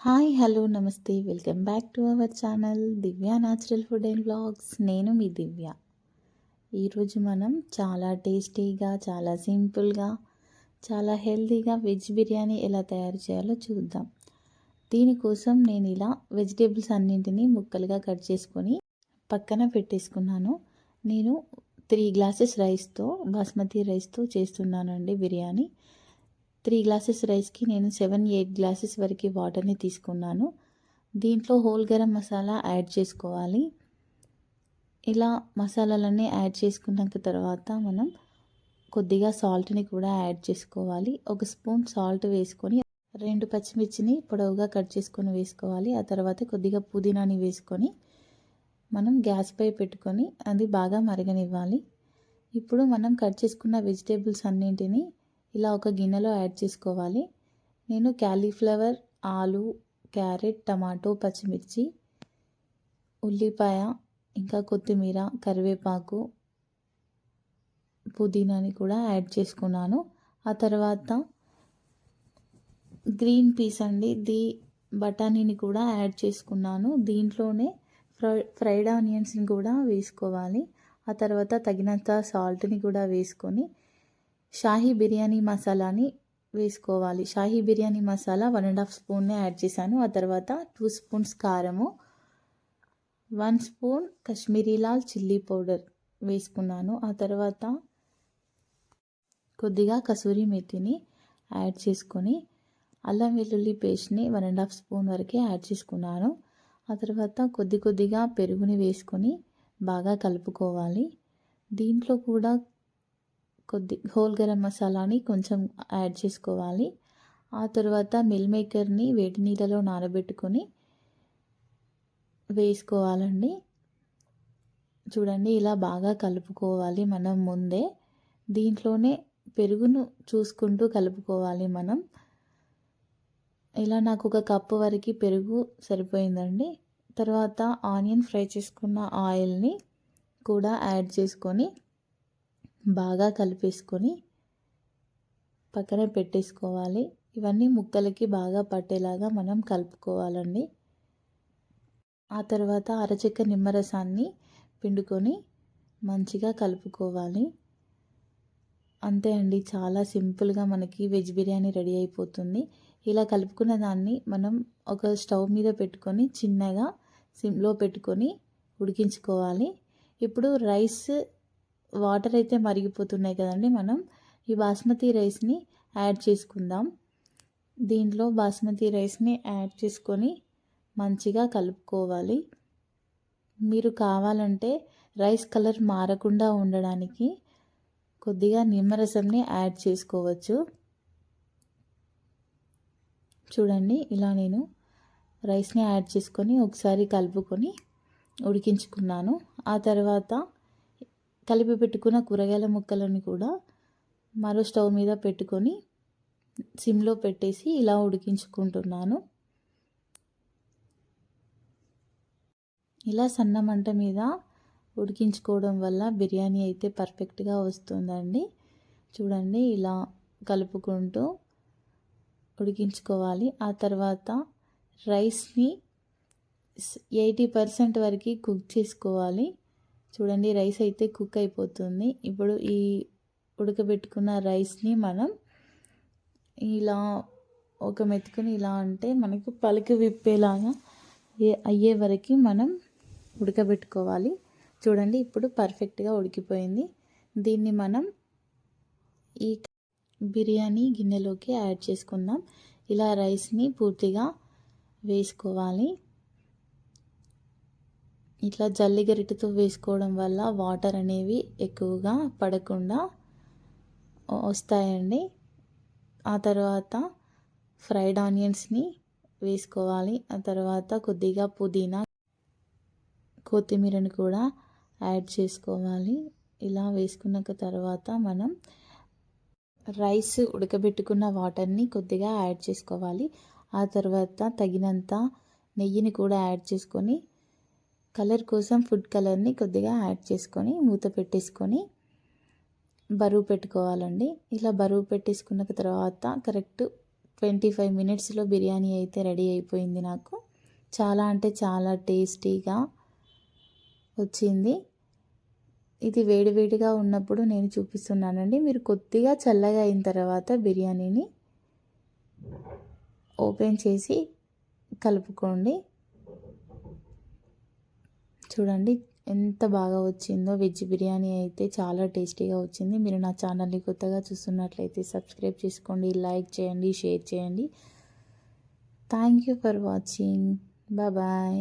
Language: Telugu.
హాయ్ హలో నమస్తే welcome back to our channel Divya natural food and vlogs. నేను మీ దివ్య. ఈరోజు మనం చాలా టేస్టీగా, చాలా సింపుల్గా, చాలా హెల్తీగా వెజ్ బిర్యానీ ఎలా తయారు చేయాలో చూద్దాం. దీనికోసం నేను ఇలా వెజిటేబుల్స్ అన్నింటినీ ముక్కలుగా కట్ చేసుకొని పక్కన పెట్టేసుకున్నాను. నేను 3 గ్లాసెస్ రైస్తో, బాస్మతి రైస్తో చేస్తున్నానండి బిర్యానీ. 3 గ్లాసెస్ రైస్కి నేను 7-8 గ్లాసెస్ వరకు వాటర్ని తీసుకున్నాను. దీంట్లో హోల్ గరం మసాలా యాడ్ చేసుకోవాలి. ఇలా మసాలాలన్నీ యాడ్ చేసుకున్నాక తర్వాత మనం కొద్దిగా సాల్ట్ని కూడా యాడ్ చేసుకోవాలి. 1 స్పూన్ సాల్ట్ వేసుకొని 2 పచ్చిమిర్చిని పొడవుగా కట్ చేసుకొని వేసుకోవాలి. ఆ తర్వాత కొద్దిగా పుదీనాని వేసుకొని మనం గ్యాస్పై పెట్టుకొని అది బాగా మరగనివ్వాలి. ఇప్పుడు మనం కట్ చేసుకున్న వెజిటేబుల్స్ అన్నింటినీ ఇలా ఒక గిన్నెలో యాడ్ చేసుకోవాలి. నేను క్యాలీఫ్లవర్, ఆలు, క్యారెట్, టమాటో, పచ్చిమిర్చి, ఉల్లిపాయ, ఇంకా కొత్తిమీర, కరివేపాకు, పుదీనాని కూడా యాడ్ చేసుకున్నాను. ఆ తర్వాత గ్రీన్ పీస్ అండి, బఠానీని కూడా యాడ్ చేసుకున్నాను. దీంట్లోనే ఫ్రైడ్ ఆనియన్స్ని కూడా వేసుకోవాలి. ఆ తర్వాత తగినంత సాల్ట్ని కూడా వేసుకొని షాహీ బిర్యానీ మసాలాని వేసుకోవాలి. షాహీ బిర్యానీ మసాలా 1.5 స్పూన్నే యాడ్ చేశాను. ఆ తర్వాత 2 స్పూన్స్ కారము, 1 spoon Kashmiri Lal chilli powder వేసుకున్నాను. ఆ తర్వాత కొద్దిగా కసూరి మెథిని యాడ్ చేసుకొని అల్లం వెల్లుల్లి పేస్ట్ని 1.5 స్పూన్ వరకే యాడ్ చేసుకున్నాను. ఆ తర్వాత కొద్దిగా పెరుగుని వేసుకొని బాగా కలుపుకోవాలి. దీంట్లో కూడా హోల్ గరం మసాలాని కొంచెం యాడ్ చేసుకోవాలి. ఆ తర్వాత మిల్ మేకర్ని వేడి నీళ్ళలో నానబెట్టుకొని వేసుకోవాలండి. చూడండి, ఇలా బాగా కలుపుకోవాలి మనం ముందే. దీంట్లోనే పెరుగును చూసుకుంటూ కలుపుకోవాలి మనం. ఇలా నాకు 1 కప్పు వరకు పెరుగు సరిపోయిందండి. తర్వాత ఆనియన్ ఫ్రై చేసుకున్న ఆయిల్ని కూడా యాడ్ చేసుకొని బాగా కలిపేసుకొని పక్కన పెట్టేసుకోవాలి. ఇవన్నీ ముక్కలకి బాగా పట్టేలాగా మనం కలుపుకోవాలండి. ఆ తర్వాత అరచెక్క నిమ్మరసాన్ని పిండుకొని మంచిగా కలుపుకోవాలి. అంతే అండి, చాలా సింపుల్గా మనకి వెజ్ బిర్యానీ రెడీ అయిపోతుంది. ఇలా కలుపుకున్న దాన్ని మనం ఒక స్టవ్ మీద పెట్టుకొని చిన్నగా సిమ్లో పెట్టుకొని ఉడికించుకోవాలి. ఇప్పుడు వాటర్ అయితే మరిగిపోతున్నాయి కదండి, మనం ఈ బాస్మతి రైస్ని యాడ్ చేసుకుందాం. దీంట్లో బాస్మతి రైస్ని యాడ్ చేసుకొని మంచిగా కలుపుకోవాలి. మీరు కావాలంటే రైస్ కలర్ మారకుండా ఉండడానికి కొద్దిగా నిమ్మరసంని యాడ్ చేసుకోవచ్చు. చూడండి, ఇలా నేను రైస్ని యాడ్ చేసుకొని ఒకసారి కలుపుకొని ఉడికించుకున్నాను. ఆ తర్వాత కలిపి పెట్టుకున్న కూరగాయల ముక్కలను కూడా మరో స్టవ్ మీద పెట్టుకొని సిమ్లో పెట్టేసి ఇలా ఉడికించుకుంటున్నాను. ఇలా సన్న మంట మీద ఉడికించుకోవడం వల్ల బిర్యానీ అయితే పర్ఫెక్ట్గా వస్తుందండి. చూడండి, ఇలా కలుపుకుంటూ ఉడికించుకోవాలి. ఆ తర్వాత రైస్ని 80% వరకు కుక్ చేసుకోవాలి. చూడండి, రైస్ అయితే కుక్ అయిపోతుంది. ఇప్పుడు ఈ ఉడకబెట్టుకున్న రైస్ని మనం ఇలా ఒక మెతుకుని ఇలా అంటే మనకు పలుకు విప్పేలాగా అయ్యే వరకు మనం ఉడకబెట్టుకోవాలి. చూడండి, ఇప్పుడు పర్ఫెక్ట్గా ఉడికిపోయింది. దీన్ని మనం ఈ బిర్యానీ గిన్నెలోకి యాడ్ చేసుకుందాం. ఇలా రైస్ని పూర్తిగా వేసుకోవాలి. ఇట్లా జల్లి గరిటెతో వేసుకోవడం వల్ల వాటర్ అనేవి ఎక్కువగా పడకుండా వస్తాయండి. ఆ తర్వాత ఫ్రైడ్ ఆనియన్స్ని వేసుకోవాలి. ఆ తర్వాత కొద్దిగా పుదీనా, కొత్తిమీరని కూడా యాడ్ చేసుకోవాలి. ఇలా వేసుకున్న తర్వాత మనం రైస్ ఉడకబెట్టుకున్న వాటర్ని కొద్దిగా యాడ్ చేసుకోవాలి. ఆ తర్వాత తగినంత నెయ్యిని కూడా యాడ్ చేసుకొని కలర్ కోసం ఫుడ్ కలర్ని కొద్దిగా యాడ్ చేసుకొని మూత పెట్టేసుకొని బరువు పెట్టుకోవాలండి. ఇలా బరువు పెట్టేసుకున్న తర్వాత కరెక్ట్ 25 మినిట్స్లో బిర్యానీ అయితే రెడీ అయిపోయింది నాకు. చాలా అంటే చాలా టేస్టీగా వచ్చింది. ఇది వేడివేడిగా ఉన్నప్పుడు నేను చూపిస్తున్నానండి. మీరు కొద్దిగా చల్లగా అయిన తర్వాత బిర్యానీని ఓపెన్ చేసి కలుపుకోండి. చూడండి ఎంత బాగా వచ్చిందో. వెజ్ బిర్యానీ అయితే చాలా టేస్టీగా వచ్చింది. మీరు నా ఛానల్ని కొత్తగా చూస్తున్నట్లయితే సబ్స్క్రైబ్ చేసుకోండి, లైక్ చేయండి, షేర్ చేయండి. Thank you for watching. Bye.